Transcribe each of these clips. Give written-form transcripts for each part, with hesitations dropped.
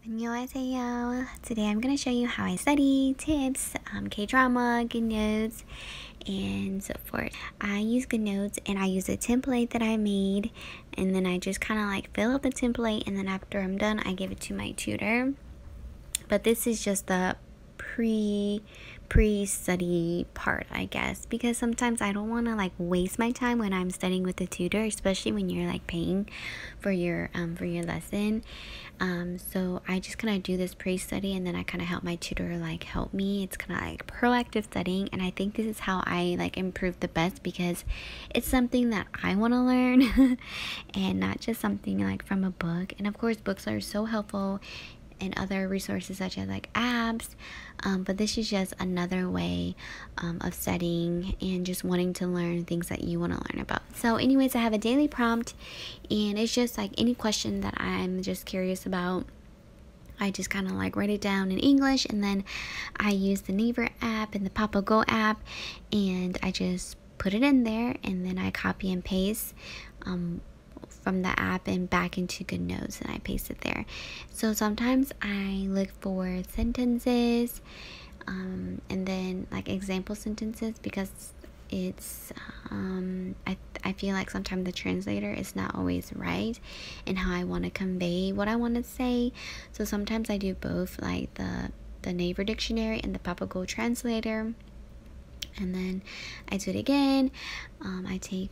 안녕하세요. Today I'm going to show you how I study, tips, K-drama, goodnotes, and so forth. I use goodnotes and I use a template that I made, and then I just kind of like fill out the template, and then after I'm done I give it to my tutor. But this is just the pre-study part, I guess, because sometimes I don't want to like waste my time when I'm studying with a tutor, especially when you're like paying for your lesson. So I just kind of do this pre-study, and then I kind of help my tutor like help me. It's kind of like proactive studying, and I think this is how I like improve the best, because it's something that I want to learn and not just something like from a book. And of course books are so helpful and other resources such as like apps, but this is just another way of studying and just wanting to learn things that you want to learn about. So anyways, I have a daily prompt, and it's just like any question that I'm just curious about. I just kind of like write it down in English, and then I use the Neighbor app and the Papago app, and I just put it in there, and then I copy and paste from the app and back into goodnotes, and I paste it there. So sometimes I look for sentences and then like example sentences, because it's I feel like sometimes the translator is not always right in how I want to convey what I want to say. So sometimes I do both, like the Neighbor dictionary and the Papago translator. And then I do it again. I take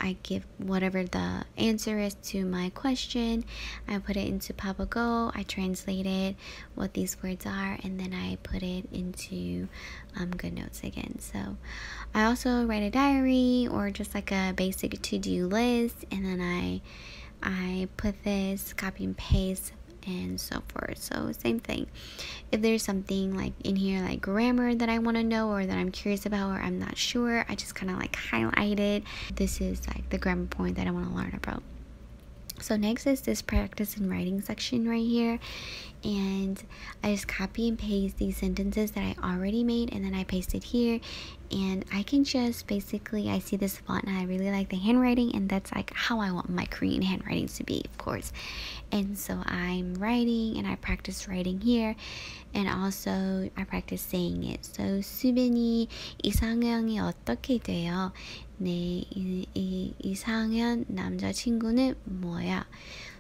I give whatever the answer is to my question. I put it into Papago. I translate it, what these words are, and then I put it into goodnotes again. So I also write a diary or just like a basic to-do list, and then I put this, copy and paste, and so forth. So same thing. If there's something like in here like grammar that I want to know, or that I'm curious about, or I'm not sure, I just kind of like highlight it. This is like the grammar point that I want to learn about. So next is this practice and writing section right here, and I just copy and paste these sentences that I already made, and then I paste it here. And I can just basically, I see this font and I really like the handwriting, and that's like how I want my Korean handwriting to be, of course. And so I'm writing, and I practice writing here, and also I practice saying it. So 수빈이 이상형이 어떻게 돼요? 내 이상형 남자친구는 뭐야?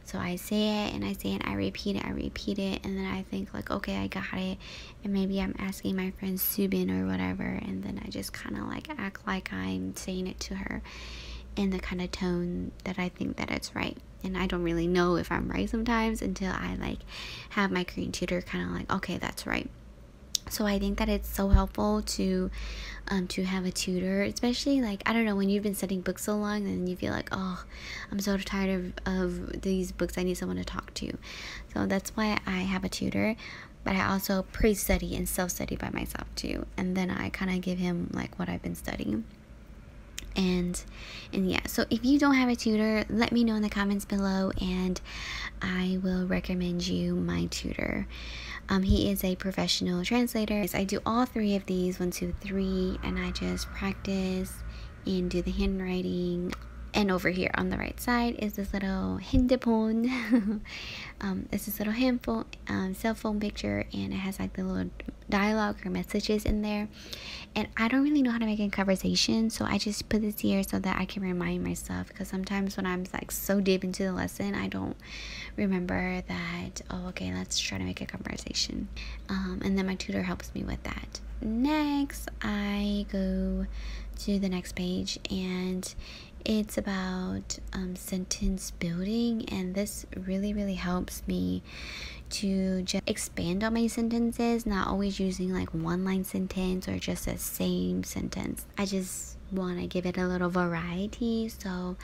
So I say it and I say it, I repeat it, and then I think like, okay, I got it, and maybe I'm asking my friend Subin or whatever, and then I just kind of like act like I'm saying it to her in the kind of tone that I think that it's right. And I don't really know if I'm right sometimes until I like have my Korean tutor kind of like, okay, that's right. So I think that it's so helpful to have a tutor, especially like, I don't know, when you've been studying books so long and you feel like, oh, I'm so tired of these books, I need someone to talk to. So that's why I have a tutor. But I also pre-study and self-study by myself too, and then I kind of give him like what I've been studying. And yeah, so if you don't have a tutor, let me know in the comments below, and I will recommend you my tutor. He is a professional translator. I do all three of these, 1, 2, 3, and I just practice and do the handwriting. And over here on the right side is this little 핸드폰. It's this little handphone, cell phone picture, and it has like the little dialogue or messages in there. And I don't really know how to make a conversation, so I just put this here so that I can remind myself, because sometimes when I'm like so deep into the lesson, I don't remember that, oh, okay, let's try to make a conversation. And then my tutor helps me with that. Next, I go to the next page, and it's about sentence building, and this really helps me to just expand on my sentences, not always using like one line sentence or just the same sentence. I just want to give it a little variety, so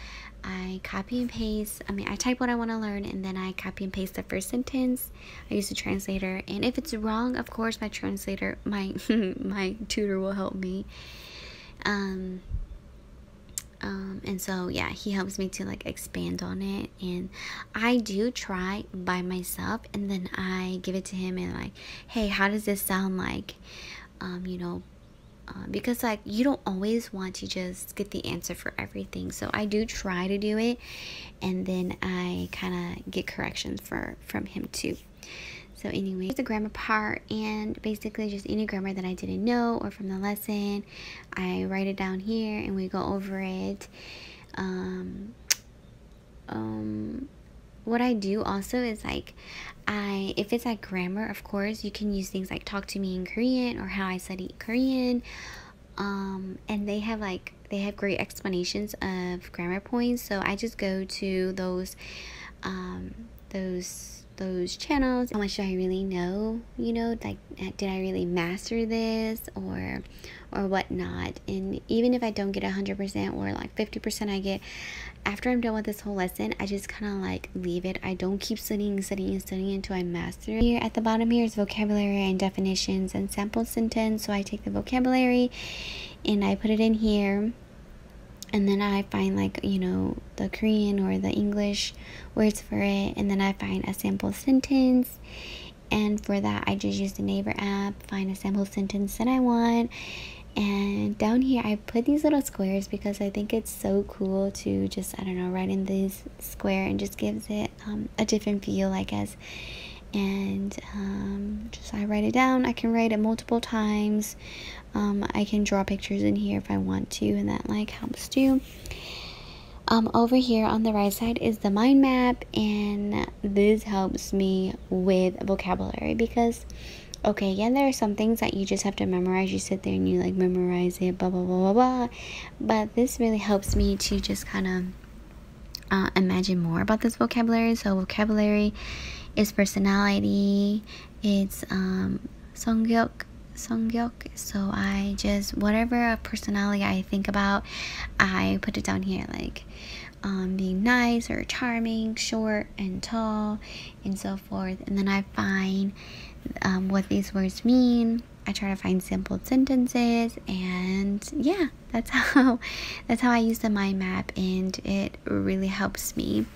I copy and paste. I type what I want to learn, and then I copy and paste the first sentence. I use the translator, and if it's wrong, of course my translator, my tutor will help me. And so yeah, he helps me to like expand on it, and I do try by myself, and then I give it to him and like, hey, how does this sound like? Because like you don't always want to just get the answer for everything, so I do try to do it, and then I kind of get corrections from him too. So anyway, here's the grammar part, and basically just any grammar that I didn't know or from the lesson, I write it down here and we go over it. What I do also is like, if it's like grammar, of course, you can use things like talk to me in Korean or how I study Korean. And they have great explanations of grammar points. So I just go to those channels. How much do I really know? You know, like, did I really master this or whatnot? And even if I don't get 100% or like 50%, I get, after I'm done with this whole lesson, I just kind of like leave it. I don't keep studying until I master it. Here at the bottom here is vocabulary and definitions and sample sentence. So I take the vocabulary and I put it in here, and then I find, like, you know, the Korean or the English words for it, and then I find a sample sentence, and for that I just use the Neighbor app, find a sample sentence that I want. And down here I put these little squares because I think it's so cool to just, I don't know, write in this square, and just gives it a different feel, I guess. And just I write it down. I can write it multiple times. I can draw pictures in here if I want to, and that like helps too. Over here on the right side is the mind map, and this helps me with vocabulary because, okay, yeah, there are some things that you just have to memorize. You sit there and you like memorize it, blah blah blah blah blah. But this really helps me to just kind of imagine more about this vocabulary. So vocabulary is personality. It's 성격. So I just, whatever personality I think about, I put it down here, like being nice or charming, short and tall, and so forth. And then I find what these words mean. I try to find simple sentences, and yeah, that's how I use the mind map, and it really helps me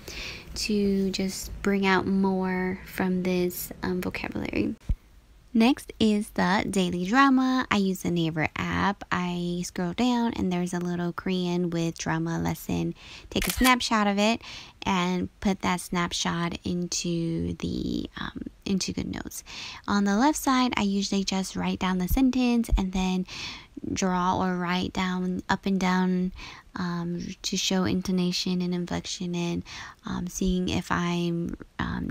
to just bring out more from this vocabulary. Next is the daily drama. I use the Neighbor app. I scroll down and there's a little Korean with drama lesson. Take a snapshot of it and put that snapshot into the into GoodNotes. On the left side, I usually just write down the sentence and then draw or write down up and down to show intonation and inflection, and seeing if I'm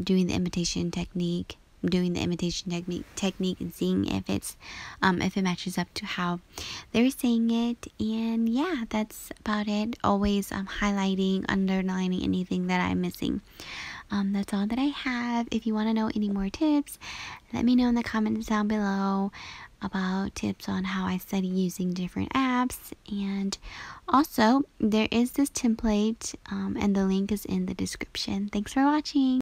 doing the imitation technique and seeing if it's if it matches up to how they're saying it. And yeah, that's about it. Always highlighting, underlining anything that I'm missing. That's all that I have. If you want to know any more tips, let me know in the comments down below about tips on how I study using different apps. And also, there is this template and the link is in the description. Thanks for watching.